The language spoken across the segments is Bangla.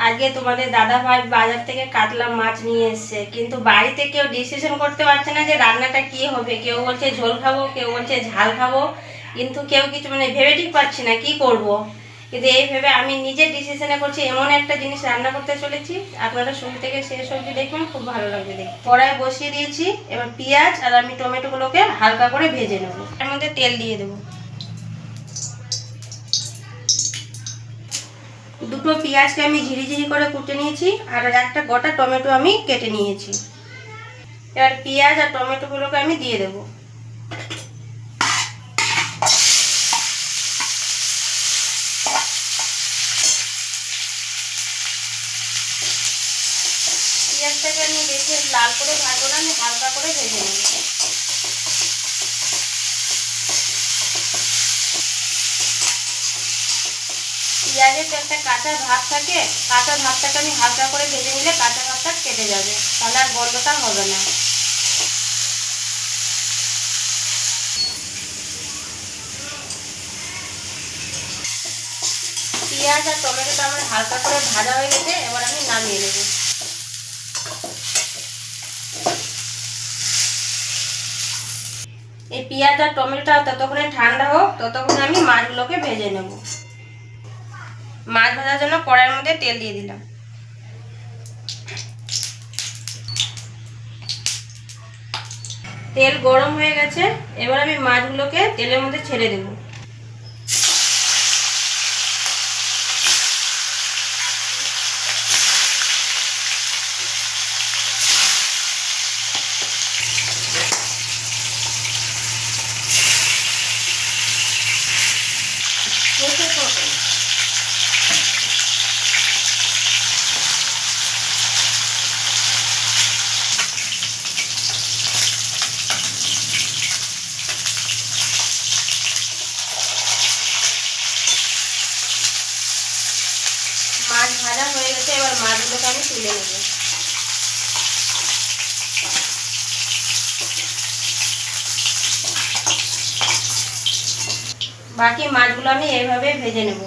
আজকে তোমাদের দাদা ভাই বাজার থেকে কাতলা মাছ নিয়ে এসছে, কিন্তু বাড়িতে কেউ ডিসিশন করতে পারছে না যে রান্নাটা কি হবে। কেউ বলছে ঝোল খাবো, কেউ বলছে ঝাল খাবো, কিন্তু কেউ কিছু ভেবে ঠিক পাচ্ছি না কি করব। কিন্তু এই ভেবে আমি নিজের ডিসিশনে করছি, এমন একটা জিনিস রান্না করতে চলেছি। আপনারা শুরু থেকে শেষ অবধি দেখবেন, খুব ভালো লাগবে দেখে। কড়াই বসিয়ে দিয়েছি, এবার পেঁয়াজ আর আমি টমেটোগুলোকে হালকা করে ভেজে নেব। এর মধ্যে তেল দিয়ে দেবো। দুটো পেঁয়াজকে আমি ঝিরিঝিরি করে কুটে নিয়েছি, আর একটা গোটা টমেটো আমি কেটে নিয়েছি। এবার পেঁয়াজ আর টমেটোগুলোকে আমি দিয়ে দেব। পেঁয়াজটাকে আমি বেশি লাল করে ভাজবো না, আমি হালকা করে ভেজে নেব। পেঁয়াজের তো একটা কাঁচা ভাব থাকে, কাঁচা ভাবটাকে আমি হালকা করে ভেজে নিলে কাঁচা ভাবটা কেটে যাবে, তাহলে আর গন্ধটা হবে না। পেঁয়াজ আর টমেটোটা আমার হালকা করে ভাজা হয়ে গেছে, এবার আমি নামিয়ে নেব। এই পেঁয়াজ আর টমেটোটা ততক্ষণে ঠান্ডা হোক, ততক্ষণে আমি মাছগুলোকে ভেজে নেব। মাছ ভাজার জন্য কড়াইয়ের মধ্যে তেল দিয়ে দিলাম। তেল গরম হয়ে গেছে, এবার আমি মাছগুলোকে তেলের মধ্যে ছেড়ে দেব। মাছ ভাজা হয়ে গেছে, এবার মাছগুলোকে আমি তুলে নেব। বাকি মাছগুলো আমি এইভাবে ভেজে নেব।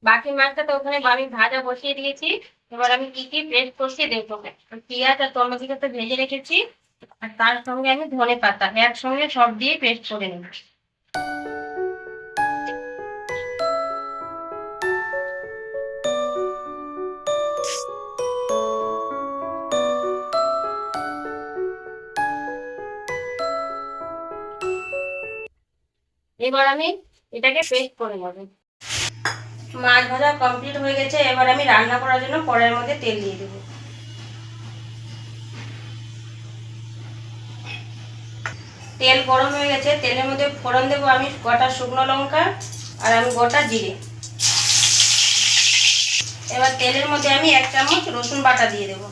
বাকি মাছটা তো ওখানে আমি ভাজা বসিয়ে দিয়েছি। এবার আমি কি কি পেস্ট কষিয়ে দেখবো। পেঁয়াজ আর টমেটোটা তো ভেজে রেখেছি, আর তার সঙ্গে আমি ধনে পাতা একসঙ্গে সব দিয়ে পেস্ট করে নেব। এবার আমি এটাকে পেস্ট করে নেব। মাছ ভাজা কমপ্লিট হয়ে গেছে, এবার আমি রান্না করার জন্য কড়াইয়ের মধ্যে তেল দিয়ে দেব। তেল গরম হয়ে গেছে, তেলের মধ্যে ফোড়ন দেবো আমি গোটা শুকনো লঙ্কা আর আমি গোটা জিরে। এবার তেলের মধ্যে আমি 1 চামচ রসুন বাটা দিয়ে দেব।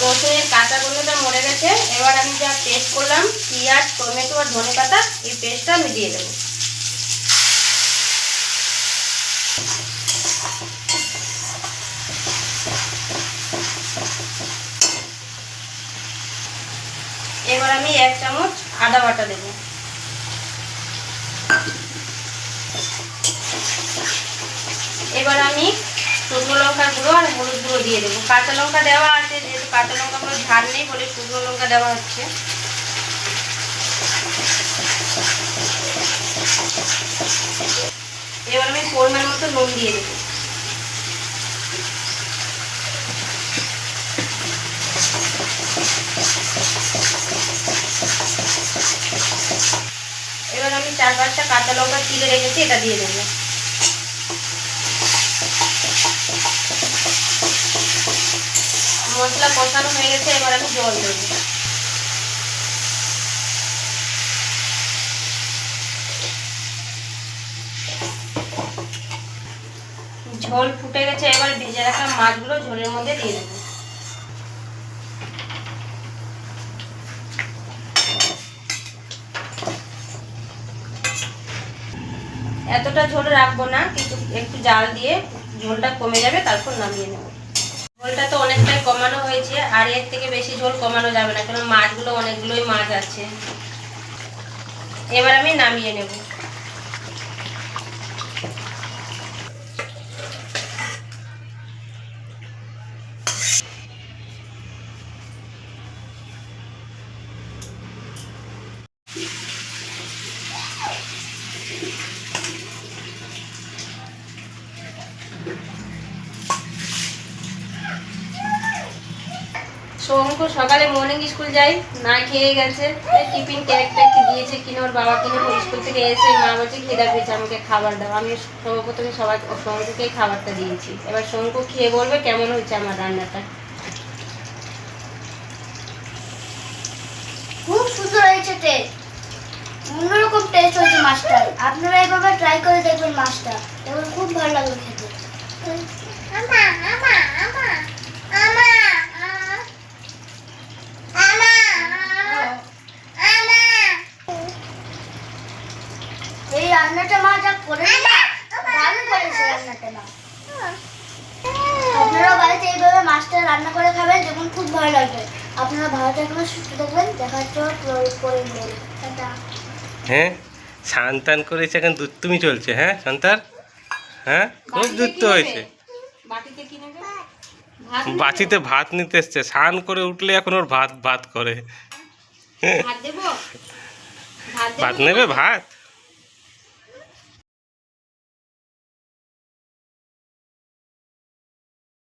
রসুনের কাঁচা গন্ধটা মরে গেছে, এবার আমি যা পেস্ট করলাম পেঁয়াজ টমেটো আর ধনে পাতা, এই পেস্টটা আমি দিয়ে দেবো। এবার আমি 1 চামচ আদা বাটা দেব। এবার আমি শুকনো লঙ্কার গুঁড়ো আর হলুদ গুঁড়ো দিয়ে দেবো। কাঁচা লঙ্কা দেওয়া আছে, যেহেতু কাঁচা লঙ্কা কোনো ঝাল নেই বলে শুকনো লঙ্কা দেওয়া হচ্ছে। এবার আমি পরিমাণ মতো নুন দিয়ে দেবো। এবার আমি 4-5টা কাঁচা লঙ্কা চিড়ে রেখেছি, এটা দিয়ে দেবো। মশলা কষানো হয়ে গেছে, এবার আমি জল দেবো। ঝোল ফুটে গেছে, এবার ভেজে রাখা মাছগুলো ঝোলের মধ্যে দিয়ে দেবো। এতটা ঝোল রাখবো না, কিন্তু একটু জাল দিয়ে ঝোলটা কমে যাবে, তারপর নামিয়ে নেব। ঝোলটা তো অনেকটাই কমানো হয়েছে, আর এর থেকে বেশি ঝোল কমানো যাবে না, কারণ মাছগুলো অনেকগুলোই মাছ আছে। এবার আমি নামিয়ে নেব। শঙ্কু সকালে মর্নিং স্কুল যাই, না খেয়ে গেছে। টিফিন ক্যারেক্টার কি দিয়েছে কিনে, ওর বাবা কিনে স্কুল থেকে এসে মা বলছে খিদা পেয়েছে আমাকে খাবার দাও। আমি সর্বপ্রথমে শঙ্কুকেই খাবারটা দিয়েছি। এবার শঙ্কু খেয়ে বলবে কেমন হয়েছে আমার রান্নাটা। খুব সুন্দর হয়েছে টেস্ট, অন্যরকম টেস্ট হয়েছে মাছটা। আপনারা এভাবে ট্রাই করে দেখবেন মাছটা, এবং খুব ভালো লাগবে খেতে। এই রান্নাটা মা যা করে দারুণ করেছে রান্নাটা মা। আপনারাও বাড়িতে এইভাবে মাছটা রান্না করে খাবেন, যেমন খুব ভালো লাগবে। আপনারা ভালো থাকবেন, সুস্থ থাকবেন, দেখা হচ্ছে পরে বলি। টাটা। হ্যাঁ স্নান করেছে, এখন দুধ তুমি চলছে। হ্যাঁ সন্তান, হ্যাঁ খুব দুধ তো হয়েছে। বাটিতে কি নেবে? বাটিতে ভাত নিতে এসছে, স্নান করে উঠলে এখন ওর ভাত ভাত করে। ভাত দেবো? ভাত নেবে ভাত?